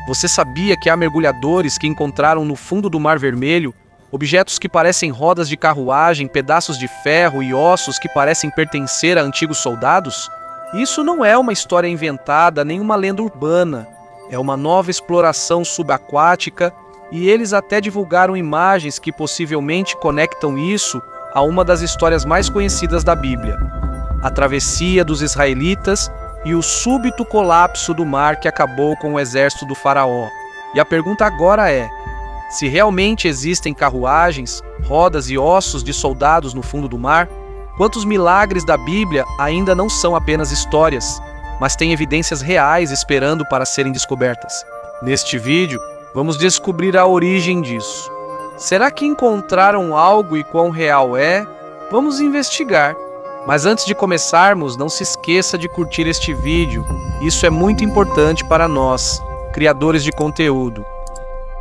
Você sabia que há mergulhadores que encontraram no fundo do Mar Vermelho objetos que parecem rodas de carruagem, pedaços de ferro e ossos que parecem pertencer a antigos soldados? Isso não é uma história inventada nem uma lenda urbana. É uma nova exploração subaquática e eles até divulgaram imagens que possivelmente conectam isso a uma das histórias mais conhecidas da Bíblia: a travessia dos israelitas e o súbito colapso do mar que acabou com o exército do faraó. E a pergunta agora é: se realmente existem carruagens, rodas e ossos de soldados no fundo do mar, quantos milagres da Bíblia ainda não são apenas histórias, mas têm evidências reais esperando para serem descobertas? Neste vídeo, vamos descobrir a origem disso. Será que encontraram algo e quão real é? Vamos investigar. Mas antes de começarmos, não se esqueça de curtir este vídeo. Isso é muito importante para nós, criadores de conteúdo.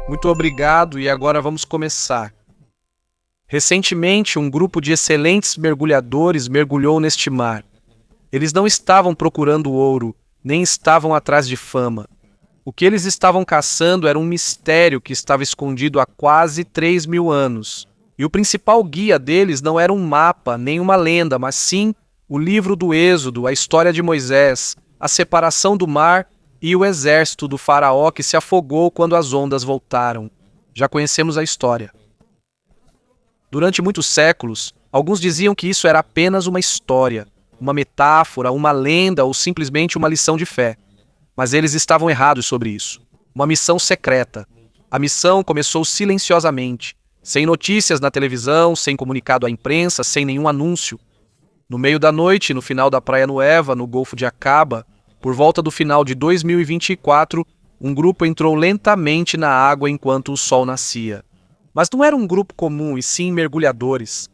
Muito obrigado e agora vamos começar. Recentemente, um grupo de excelentes mergulhadores mergulhou neste mar. Eles não estavam procurando ouro, nem estavam atrás de fama. O que eles estavam caçando era um mistério que estava escondido há quase 3.000 anos. E o principal guia deles não era um mapa, nem uma lenda, mas sim o livro do Êxodo, a história de Moisés, a separação do mar e o exército do faraó que se afogou quando as ondas voltaram. Já conhecemos a história. Durante muitos séculos, alguns diziam que isso era apenas uma história, uma metáfora, uma lenda ou simplesmente uma lição de fé. Mas eles estavam errados sobre isso. Uma missão secreta. A missão começou silenciosamente, sem notícias na televisão, sem comunicado à imprensa, sem nenhum anúncio. No meio da noite, no final da Praia Nueva, no Golfo de Aqaba, por volta do final de 2024, um grupo entrou lentamente na água enquanto o sol nascia. Mas não era um grupo comum, e sim mergulhadores.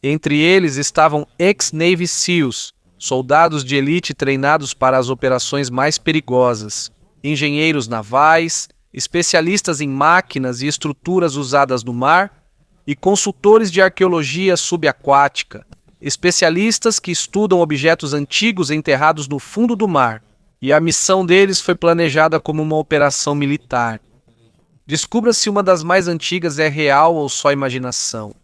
Entre eles estavam ex-Navy SEALs, soldados de elite treinados para as operações mais perigosas, engenheiros navais, especialistas em máquinas e estruturas usadas no mar, e consultores de arqueologia subaquática, especialistas que estudam objetos antigos enterrados no fundo do mar. E a missão deles foi planejada como uma operação militar. Descubra se uma das mais antigas é real ou só imaginação.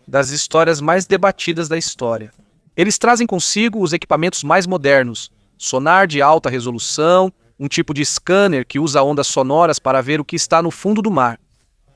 Das histórias mais debatidas da história. Eles trazem consigo os equipamentos mais modernos, sonar de alta resolução, um tipo de scanner que usa ondas sonoras para ver o que está no fundo do mar,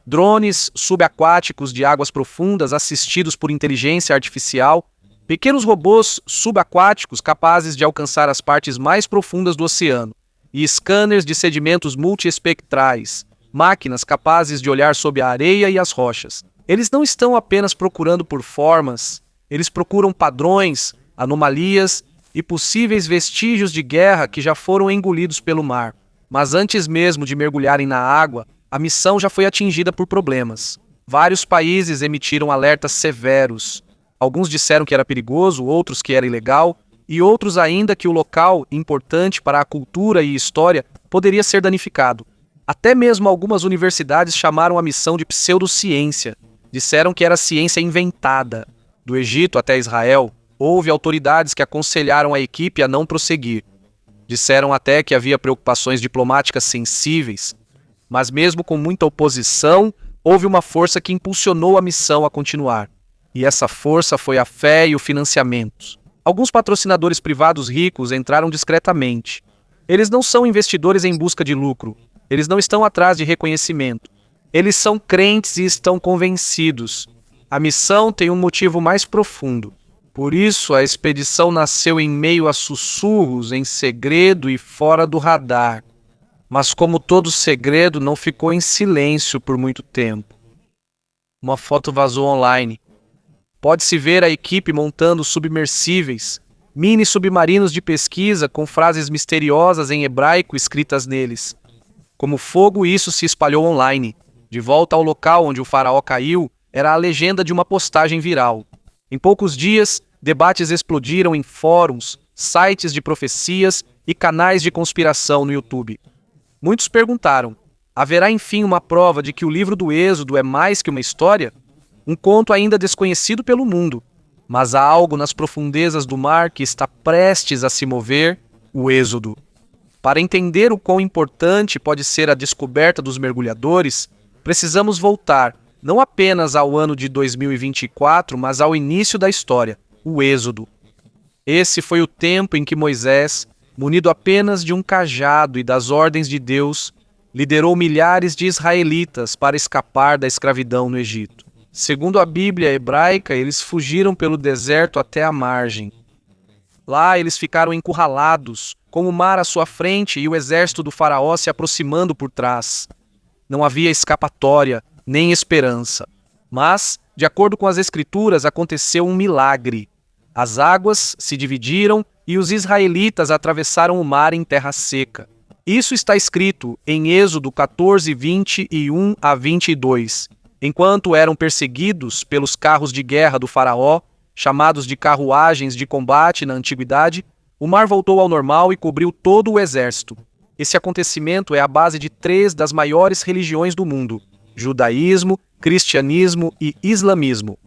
drones subaquáticos de águas profundas assistidos por inteligência artificial, pequenos robôs subaquáticos capazes de alcançar as partes mais profundas do oceano, e scanners de sedimentos multiespectrais, máquinas capazes de olhar sob a areia e as rochas. Eles não estão apenas procurando por formas, eles procuram padrões, anomalias e possíveis vestígios de guerra que já foram engolidos pelo mar. Mas antes mesmo de mergulharem na água, a missão já foi atingida por problemas. Vários países emitiram alertas severos. Alguns disseram que era perigoso, outros que era ilegal, e outros ainda que o local, importante para a cultura e história, poderia ser danificado. Até mesmo algumas universidades chamaram a missão de pseudociência. Disseram que era ciência inventada. Do Egito até Israel, houve autoridades que aconselharam a equipe a não prosseguir. Disseram até que havia preocupações diplomáticas sensíveis. Mas mesmo com muita oposição, houve uma força que impulsionou a missão a continuar. E essa força foi a fé e o financiamento. Alguns patrocinadores privados ricos entraram discretamente. Eles não são investidores em busca de lucro. Eles não estão atrás de reconhecimento. Eles são crentes e estão convencidos. A missão tem um motivo mais profundo. Por isso, a expedição nasceu em meio a sussurros, em segredo e fora do radar. Mas como todo segredo, não ficou em silêncio por muito tempo. Uma foto vazou online. Pode-se ver a equipe montando submersíveis, mini submarinos de pesquisa com frases misteriosas em hebraico escritas neles. Como fogo, isso se espalhou online. De volta ao local onde o faraó caiu, era a legenda de uma postagem viral. Em poucos dias, debates explodiram em fóruns, sites de profecias e canais de conspiração no YouTube. Muitos perguntaram: haverá enfim uma prova de que o livro do Êxodo é mais que uma história? Um conto ainda desconhecido pelo mundo, mas há algo nas profundezas do mar que está prestes a se mover: o Êxodo. Para entender o quão importante pode ser a descoberta dos mergulhadores, precisamos voltar não apenas ao ano de 2024, mas ao início da história, o Êxodo. Esse foi o tempo em que Moisés, munido apenas de um cajado e das ordens de Deus, liderou milhares de israelitas para escapar da escravidão no Egito. Segundo a Bíblia hebraica, eles fugiram pelo deserto até a margem. Lá eles ficaram encurralados, com o mar à sua frente e o exército do faraó se aproximando por trás. Não havia escapatória, nem esperança. Mas, de acordo com as Escrituras, aconteceu um milagre. As águas se dividiram e os israelitas atravessaram o mar em terra seca. Isso está escrito em Êxodo 14, 21 a 22. Enquanto eram perseguidos pelos carros de guerra do faraó, chamados de carruagens de combate na antiguidade, o mar voltou ao normal e cobriu todo o exército. Esse acontecimento é a base de 3 das maiores religiões do mundo: judaísmo, cristianismo e islamismo.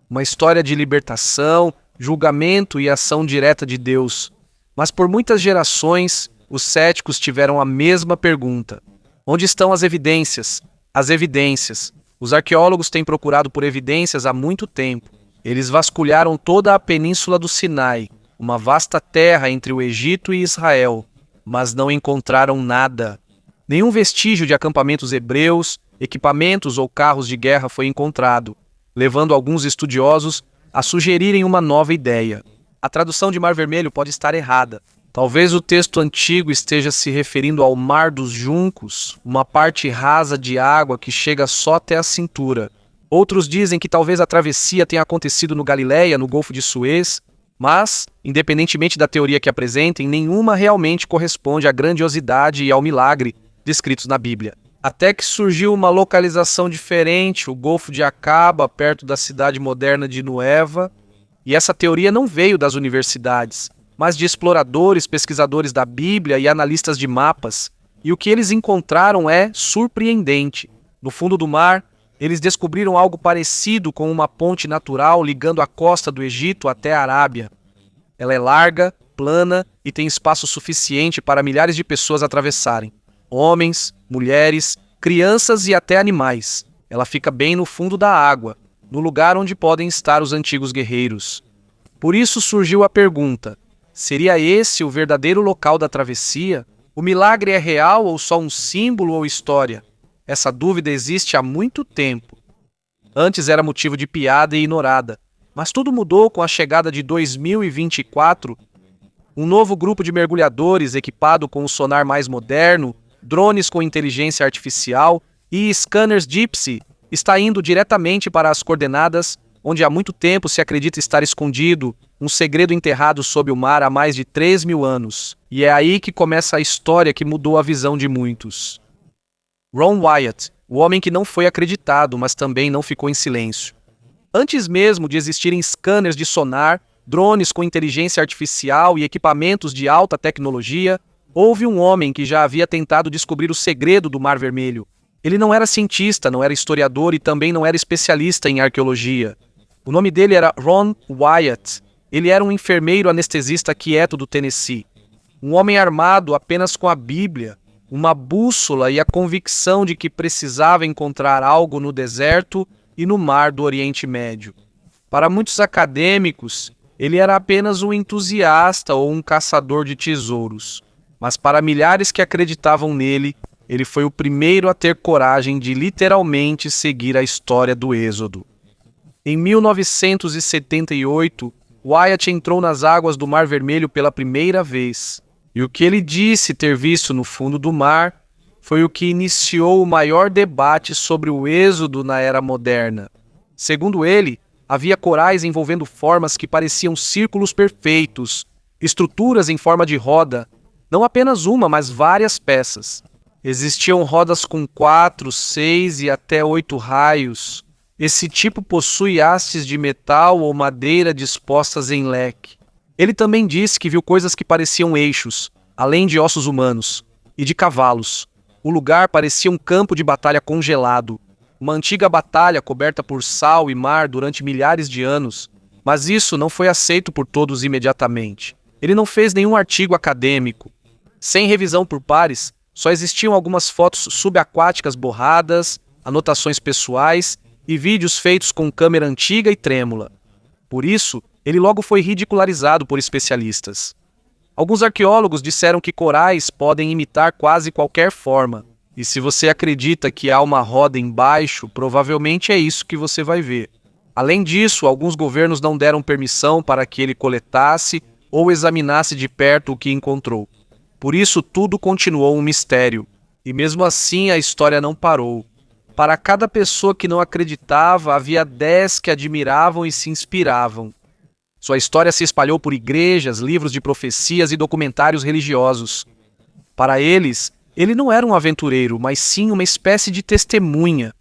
Uma história de libertação, julgamento e ação direta de Deus. Mas por muitas gerações, os céticos tiveram a mesma pergunta: onde estão as evidências? As evidências. Os arqueólogos têm procurado por evidências há muito tempo. Eles vasculharam toda a península do Sinai, uma vasta terra entre o Egito e Israel, mas não encontraram nada. Nenhum vestígio de acampamentos hebreus, equipamentos ou carros de guerra foi encontrado, levando alguns estudiosos a sugerirem uma nova ideia. A tradução de Mar Vermelho pode estar errada. Talvez o texto antigo esteja se referindo ao Mar dos Juncos, uma parte rasa de água que chega só até a cintura. Outros dizem que talvez a travessia tenha acontecido no Galileia, no Golfo de Suez, mas, independentemente da teoria que apresentem, nenhuma realmente corresponde à grandiosidade e ao milagre descritos na Bíblia. Até que surgiu uma localização diferente, o Golfo de Acaba, perto da cidade moderna de Nueva, e essa teoria não veio das universidades, mas de exploradores, pesquisadores da Bíblia e analistas de mapas, e o que eles encontraram é surpreendente. No fundo do mar, eles descobriram algo parecido com uma ponte natural ligando a costa do Egito até a Arábia. Ela é larga, plana e tem espaço suficiente para milhares de pessoas atravessarem. Homens, mulheres, crianças e até animais. Ela fica bem no fundo da água, no lugar onde podem estar os antigos guerreiros. Por isso surgiu a pergunta: seria esse o verdadeiro local da travessia? O milagre é real ou só um símbolo ou história? Essa dúvida existe há muito tempo. Antes era motivo de piada e ignorada, mas tudo mudou com a chegada de 2024. Um novo grupo de mergulhadores equipado com um sonar mais moderno, drones com inteligência artificial e scanners Gypsy está indo diretamente para as coordenadas onde há muito tempo se acredita estar escondido um segredo enterrado sob o mar há mais de 3.000 anos. E é aí que começa a história que mudou a visão de muitos. Ron Wyatt, o homem que não foi acreditado, mas também não ficou em silêncio. Antes mesmo de existirem scanners de sonar, drones com inteligência artificial e equipamentos de alta tecnologia, houve um homem que já havia tentado descobrir o segredo do Mar Vermelho. Ele não era cientista, não era historiador e também não era especialista em arqueologia. O nome dele era Ron Wyatt. Ele era um enfermeiro anestesista quieto do Tennessee. Um homem armado apenas com a Bíblia, uma bússola e a convicção de que precisava encontrar algo no deserto e no mar do Oriente Médio. Para muitos acadêmicos, ele era apenas um entusiasta ou um caçador de tesouros. Mas para milhares que acreditavam nele, ele foi o primeiro a ter coragem de literalmente seguir a história do Êxodo. Em 1978, Wyatt entrou nas águas do Mar Vermelho pela primeira vez. E o que ele disse ter visto no fundo do mar foi o que iniciou o maior debate sobre o Êxodo na era moderna. Segundo ele, havia corais envolvendo formas que pareciam círculos perfeitos, estruturas em forma de roda, não apenas uma, mas várias peças. Existiam rodas com 4, 6 e até 8 raios. Esse tipo possui hastes de metal ou madeira dispostas em leque. Ele também disse que viu coisas que pareciam eixos, além de ossos humanos, e de cavalos. O lugar parecia um campo de batalha congelado, uma antiga batalha coberta por sal e mar durante milhares de anos, mas isso não foi aceito por todos imediatamente. Ele não fez nenhum artigo acadêmico. Sem revisão por pares, só existiam algumas fotos subaquáticas borradas, anotações pessoais e vídeos feitos com câmera antiga e trêmula. Por isso, ele logo foi ridicularizado por especialistas. Alguns arqueólogos disseram que corais podem imitar quase qualquer forma, e se você acredita que há uma roda embaixo, provavelmente é isso que você vai ver. Além disso, alguns governos não deram permissão para que ele coletasse ou examinasse de perto o que encontrou. Por isso, tudo continuou um mistério. E mesmo assim, a história não parou. Para cada pessoa que não acreditava, havia 10 que admiravam e se inspiravam. Sua história se espalhou por igrejas, livros de profecias e documentários religiosos. Para eles, ele não era um aventureiro, mas sim uma espécie de testemunha.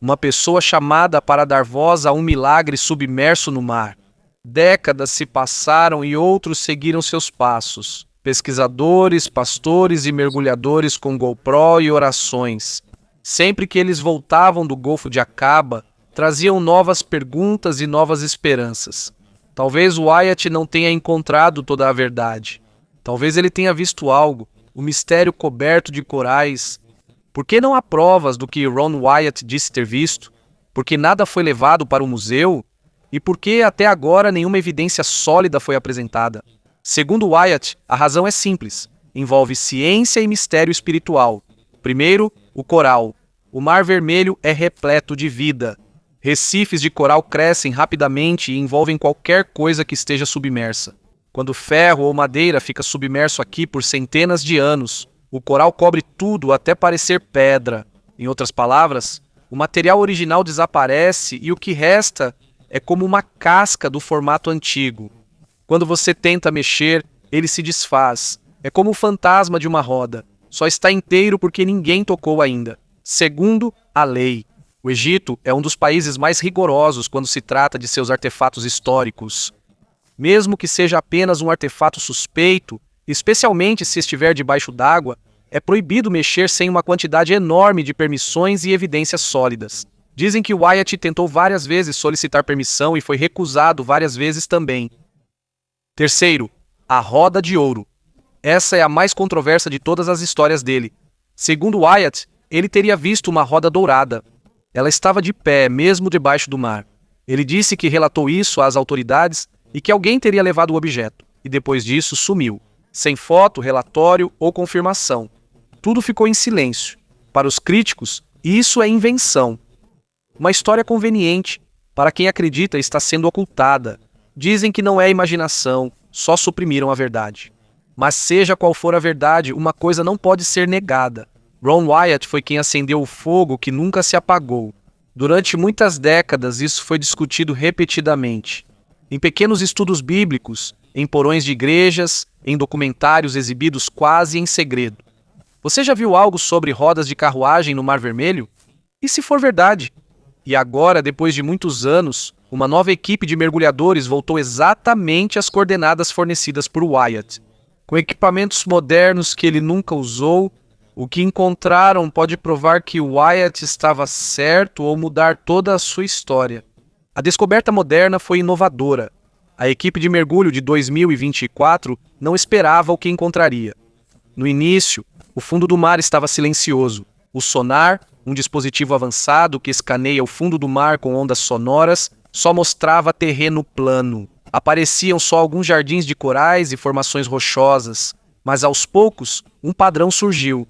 Uma pessoa chamada para dar voz a um milagre submerso no mar. Décadas se passaram e outros seguiram seus passos. Pesquisadores, pastores e mergulhadores com GoPro e orações. Sempre que eles voltavam do Golfo de Aqaba, traziam novas perguntas e novas esperanças. Talvez Wyatt não tenha encontrado toda a verdade. Talvez ele tenha visto algo, o mistério coberto de corais. Por que não há provas do que Ron Wyatt disse ter visto? Por que nada foi levado para o museu? E por que até agora nenhuma evidência sólida foi apresentada? Segundo Wyatt, a razão é simples. Envolve ciência e mistério espiritual. Primeiro, o coral. O Mar Vermelho é repleto de vida. Recifes de coral crescem rapidamente e envolvem qualquer coisa que esteja submersa. Quando ferro ou madeira fica submerso aqui por centenas de anos, o coral cobre tudo até parecer pedra. Em outras palavras, o material original desaparece e o que resta é como uma casca do formato antigo. Quando você tenta mexer, ele se desfaz. É como o fantasma de uma roda. Só está inteiro porque ninguém tocou ainda. Segundo, a lei. O Egito é um dos países mais rigorosos quando se trata de seus artefatos históricos. Mesmo que seja apenas um artefato suspeito, especialmente se estiver debaixo d'água, é proibido mexer sem uma quantidade enorme de permissões e evidências sólidas. Dizem que Wyatt tentou várias vezes solicitar permissão e foi recusado várias vezes também. Terceiro, a Roda de Ouro. Essa é a mais controversa de todas as histórias dele. Segundo Wyatt, ele teria visto uma roda dourada. Ela estava de pé, mesmo debaixo do mar. Ele disse que relatou isso às autoridades e que alguém teria levado o objeto, e depois disso sumiu, sem foto, relatório ou confirmação. Tudo ficou em silêncio. Para os críticos, isso é invenção. Uma história conveniente. Para quem acredita, está sendo ocultada. Dizem que não é imaginação, só suprimiram a verdade. Mas seja qual for a verdade, uma coisa não pode ser negada. Ron Wyatt foi quem acendeu o fogo que nunca se apagou. Durante muitas décadas, isso foi discutido repetidamente. Em pequenos estudos bíblicos, em porões de igrejas, em documentários exibidos quase em segredo. Você já viu algo sobre rodas de carruagem no Mar Vermelho? E se for verdade? E agora, depois de muitos anos, uma nova equipe de mergulhadores voltou exatamente às coordenadas fornecidas por Wyatt. Com equipamentos modernos que ele nunca usou, o que encontraram pode provar que Wyatt estava certo ou mudar toda a sua história. A descoberta moderna foi inovadora. A equipe de mergulho de 2024 não esperava o que encontraria. No início, o fundo do mar estava silencioso. O sonar, um dispositivo avançado que escaneia o fundo do mar com ondas sonoras, só mostrava terreno plano. Apareciam só alguns jardins de corais e formações rochosas, mas aos poucos um padrão surgiu.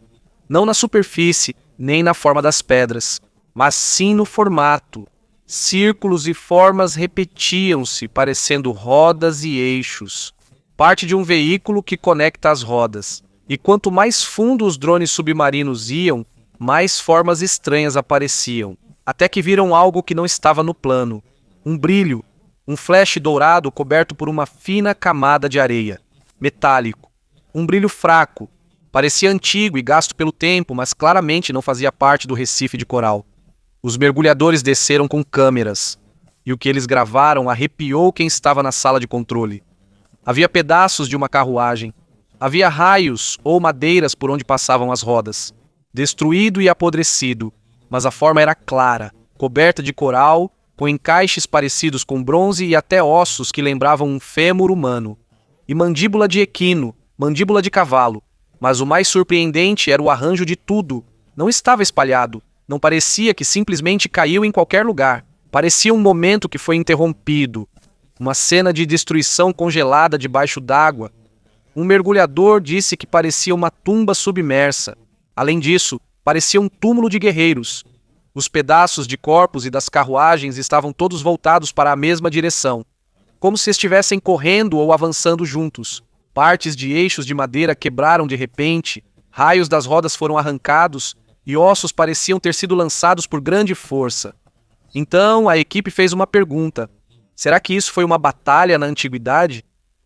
Não na superfície, nem na forma das pedras, mas sim no formato. Círculos e formas repetiam-se, parecendo rodas e eixos. Parte de um veículo que conecta as rodas. E quanto mais fundo os drones submarinos iam, mais formas estranhas apareciam. Até que viram algo que não estava no plano. Um brilho, um flash dourado coberto por uma fina camada de areia. Metálico. Um brilho fraco. Parecia antigo e gasto pelo tempo, mas claramente não fazia parte do recife de coral. Os mergulhadores desceram com câmeras, e o que eles gravaram arrepiou quem estava na sala de controle. Havia pedaços de uma carruagem. Havia raios ou madeiras por onde passavam as rodas. Destruído e apodrecido, mas a forma era clara, coberta de coral, com encaixes parecidos com bronze e até ossos que lembravam um fêmur humano. E mandíbula de equino, mandíbula de cavalo. Mas o mais surpreendente era o arranjo de tudo. Não estava espalhado. Não parecia que simplesmente caiu em qualquer lugar. Parecia um momento que foi interrompido. Uma cena de destruição congelada debaixo d'água. Um mergulhador disse que parecia uma tumba submersa. Além disso, parecia um túmulo de guerreiros. Os pedaços de corpos e das carruagens estavam todos voltados para a mesma direção, como se estivessem correndo ou avançando juntos. Partes de eixos de madeira quebraram de repente, raios das rodas foram arrancados e ossos pareciam ter sido lançados por grande força. Então a equipe fez uma pergunta: será que isso foi uma batalha na antiguidade?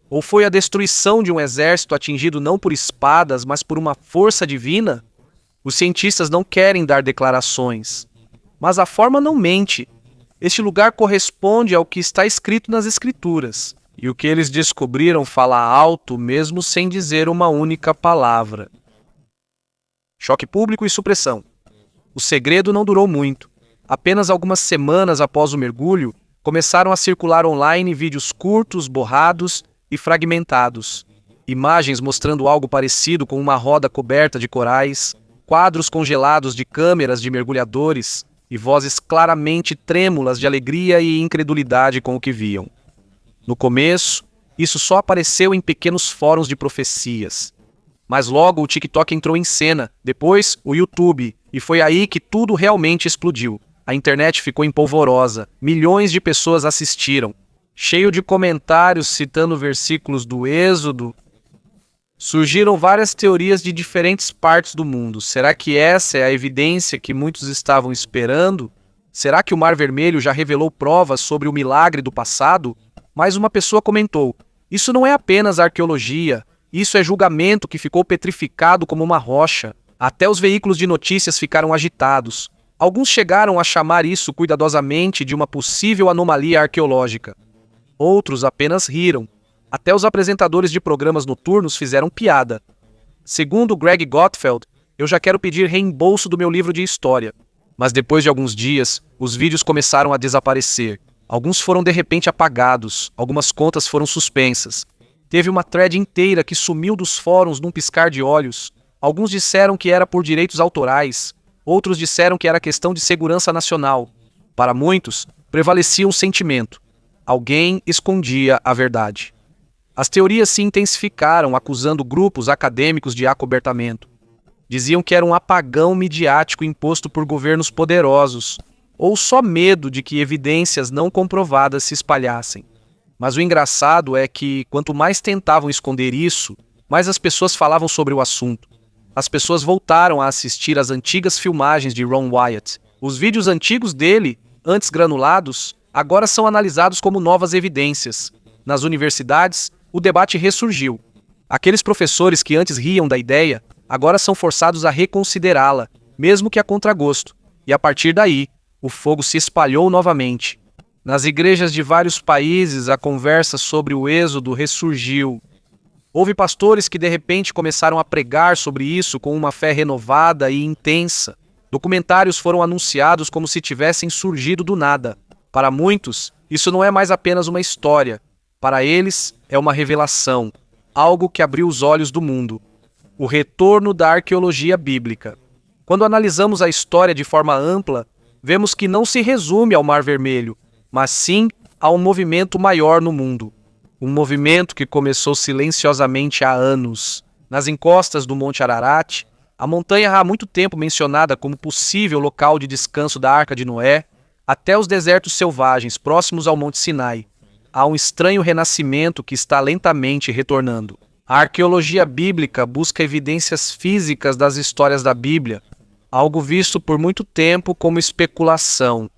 Ou foi a destruição de um exército atingido não por espadas, mas por uma força divina? Os cientistas não querem dar declarações, mas a forma não mente. Este lugar corresponde ao que está escrito nas Escrituras. E o que eles descobriram fala alto mesmo sem dizer uma única palavra. Choque público e supressão. O segredo não durou muito. Apenas algumas semanas após o mergulho, começaram a circular online vídeos curtos, borrados e fragmentados. Imagens mostrando algo parecido com uma roda coberta de corais, quadros congelados de câmeras de mergulhadores e vozes claramente trêmulas de alegria e incredulidade com o que viam. No começo, isso só apareceu em pequenos fóruns de profecias. Mas logo o TikTok entrou em cena, depois o YouTube, e foi aí que tudo realmente explodiu. A internet ficou empolvorosa, milhões de pessoas assistiram, cheio de comentários citando versículos do Êxodo. Surgiram várias teorias de diferentes partes do mundo. Será que essa é a evidência que muitos estavam esperando? Será que o Mar Vermelho já revelou provas sobre o milagre do passado? Mas uma pessoa comentou: isso não é apenas arqueologia, isso é julgamento que ficou petrificado como uma rocha. Até os veículos de notícias ficaram agitados. Alguns chegaram a chamar isso cuidadosamente de uma possível anomalia arqueológica. Outros apenas riram. Até os apresentadores de programas noturnos fizeram piada. Segundo Greg Gottfeld, eu já quero pedir reembolso do meu livro de história. Mas depois de alguns dias, os vídeos começaram a desaparecer. Alguns foram de repente apagados, algumas contas foram suspensas. Teve uma thread inteira que sumiu dos fóruns num piscar de olhos. Alguns disseram que era por direitos autorais, outros disseram que era questão de segurança nacional. Para muitos, prevalecia um sentimento: alguém escondia a verdade. As teorias se intensificaram, acusando grupos acadêmicos de acobertamento. Diziam que era um apagão midiático imposto por governos poderosos, ou só medo de que evidências não comprovadas se espalhassem. Mas o engraçado é que, quanto mais tentavam esconder isso, mais as pessoas falavam sobre o assunto. As pessoas voltaram a assistir às antigas filmagens de Ron Wyatt. Os vídeos antigos dele, antes granulados, agora são analisados como novas evidências. Nas universidades, o debate ressurgiu. Aqueles professores que antes riam da ideia, agora são forçados a reconsiderá-la, mesmo que a contragosto. E a partir daí, o fogo se espalhou novamente. Nas igrejas de vários países, a conversa sobre o Êxodo ressurgiu. Houve pastores que de repente começaram a pregar sobre isso com uma fé renovada e intensa. Documentários foram anunciados como se tivessem surgido do nada. Para muitos, isso não é mais apenas uma história. Para eles, é uma revelação, algo que abriu os olhos do mundo. O retorno da arqueologia bíblica. Quando analisamos a história de forma ampla, vemos que não se resume ao Mar Vermelho, mas sim a um movimento maior no mundo. Um movimento que começou silenciosamente há anos. Nas encostas do Monte Ararat, a montanha há muito tempo mencionada como possível local de descanso da Arca de Noé, até os desertos selvagens próximos ao Monte Sinai. Há um estranho renascimento que está lentamente retornando. A arqueologia bíblica busca evidências físicas das histórias da Bíblia, algo visto por muito tempo como especulação.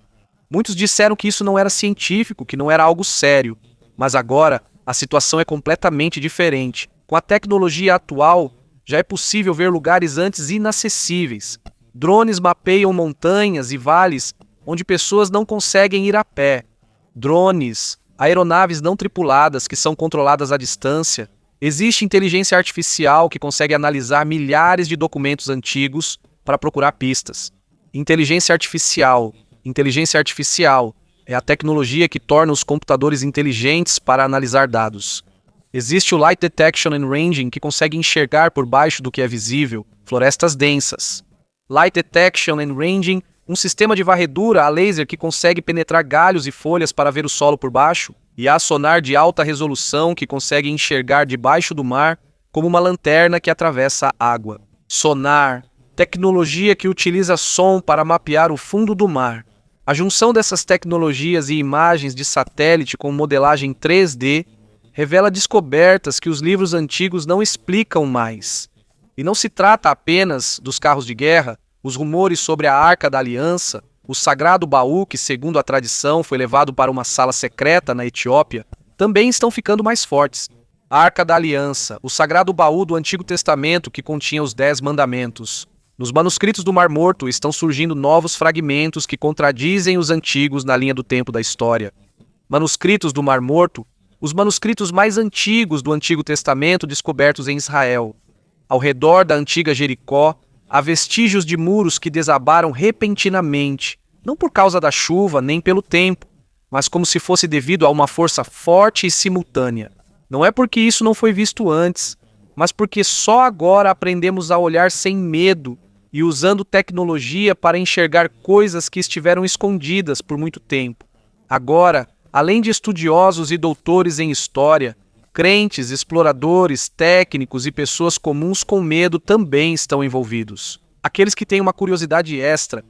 Muitos disseram que isso não era científico, que não era algo sério, mas agora a situação é completamente diferente. Com a tecnologia atual, já é possível ver lugares antes inacessíveis. Drones mapeiam montanhas e vales onde pessoas não conseguem ir a pé. Drones, aeronaves não tripuladas que são controladas à distância. Existe inteligência artificial que consegue analisar milhares de documentos antigos para procurar pistas. Inteligência artificial é a tecnologia que torna os computadores inteligentes para analisar dados. Existe o Light Detection and Ranging, que consegue enxergar por baixo do que é visível, florestas densas. Light Detection and Ranging, um sistema de varredura a laser que consegue penetrar galhos e folhas para ver o solo por baixo. E há sonar de alta resolução que consegue enxergar debaixo do mar como uma lanterna que atravessa a água. Sonar, tecnologia que utiliza som para mapear o fundo do mar. A junção dessas tecnologias e imagens de satélite com modelagem 3D revela descobertas que os livros antigos não explicam mais. E não se trata apenas dos carros de guerra, os rumores sobre a Arca da Aliança, o sagrado baú que, segundo a tradição, foi levado para uma sala secreta na Etiópia, também estão ficando mais fortes. A Arca da Aliança, o sagrado baú do Antigo Testamento que continha os 10 mandamentos. Nos manuscritos do Mar Morto estão surgindo novos fragmentos que contradizem os antigos na linha do tempo da história. Manuscritos do Mar Morto, os manuscritos mais antigos do Antigo Testamento descobertos em Israel. Ao redor da antiga Jericó, há vestígios de muros que desabaram repentinamente, não por causa da chuva nem pelo tempo, mas como se fosse devido a uma força forte e simultânea. Não é porque isso não foi visto antes, mas porque só agora aprendemos a olhar sem medo e usando tecnologia para enxergar coisas que estiveram escondidas por muito tempo. Agora, além de estudiosos e doutores em história, crentes, exploradores, técnicos e pessoas comuns com medo também estão envolvidos. Aqueles que têm uma curiosidade extra.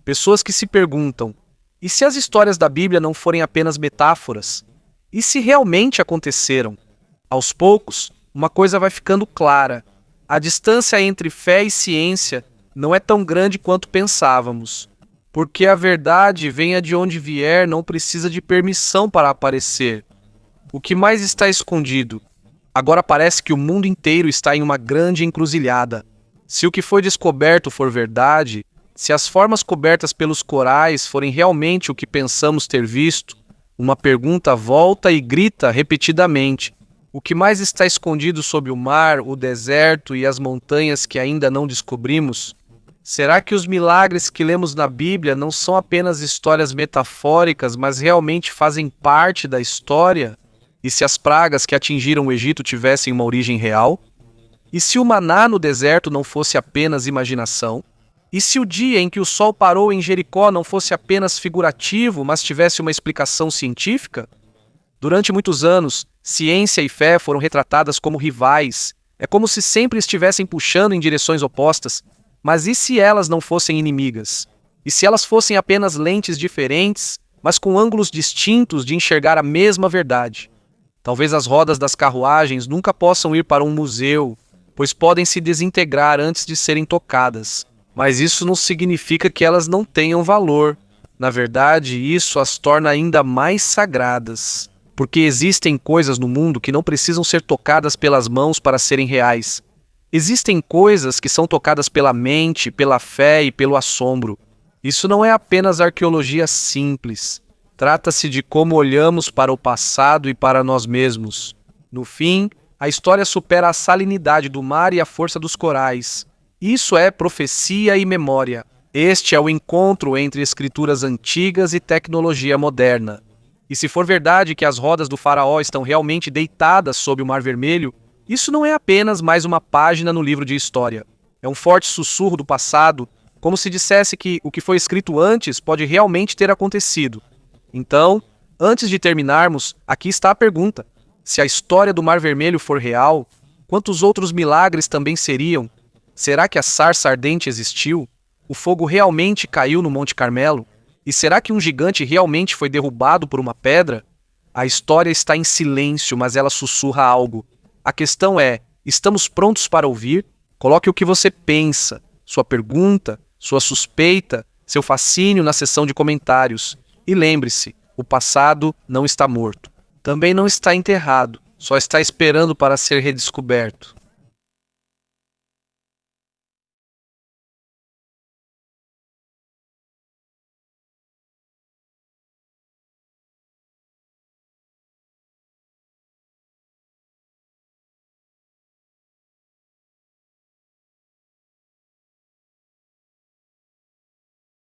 Pessoas que se perguntam: e se as histórias da Bíblia não forem apenas metáforas? E se realmente aconteceram? Aos poucos, uma coisa vai ficando clara. A distância entre fé e ciência não é tão grande quanto pensávamos. Porque a verdade, venha de onde vier, não precisa de permissão para aparecer. O que mais está escondido? Agora parece que o mundo inteiro está em uma grande encruzilhada. Se o que foi descoberto for verdade, se as formas cobertas pelos corais forem realmente o que pensamos ter visto, uma pergunta volta e grita repetidamente: o que mais está escondido sob o mar, o deserto e as montanhas que ainda não descobrimos? Será que os milagres que lemos na Bíblia não são apenas histórias metafóricas, mas realmente fazem parte da história? E se as pragas que atingiram o Egito tivessem uma origem real? E se o maná no deserto não fosse apenas imaginação? E se o dia em que o sol parou em Jericó não fosse apenas figurativo, mas tivesse uma explicação científica? Durante muitos anos, ciência e fé foram retratadas como rivais. É como se sempre estivessem puxando em direções opostas. Mas e se elas não fossem inimigas? E se elas fossem apenas lentes diferentes, mas com ângulos distintos de enxergar a mesma verdade? Talvez as rodas das carruagens nunca possam ir para um museu, pois podem se desintegrar antes de serem tocadas. Mas isso não significa que elas não tenham valor. Na verdade, isso as torna ainda mais sagradas. Porque existem coisas no mundo que não precisam ser tocadas pelas mãos para serem reais. Existem coisas que são tocadas pela mente, pela fé e pelo assombro. Isso não é apenas arqueologia simples. Trata-se de como olhamos para o passado e para nós mesmos. No fim, a história supera a salinidade do mar e a força dos corais. Isso é profecia e memória. Este é o encontro entre escrituras antigas e tecnologia moderna. E se for verdade que as rodas do faraó estão realmente deitadas sob o Mar Vermelho, isso não é apenas mais uma página no livro de história. É um forte sussurro do passado, como se dissesse que o que foi escrito antes pode realmente ter acontecido. Então, antes de terminarmos, aqui está a pergunta. Se a história do Mar Vermelho for real, quantos outros milagres também seriam? Será que a sarça ardente existiu? O fogo realmente caiu no Monte Carmelo? E será que um gigante realmente foi derrubado por uma pedra? A história está em silêncio, mas ela sussurra algo. A questão é, estamos prontos para ouvir? Coloque o que você pensa, sua pergunta, sua suspeita, seu fascínio na seção de comentários. E lembre-se, o passado não está morto. Também não está enterrado, só está esperando para ser redescoberto.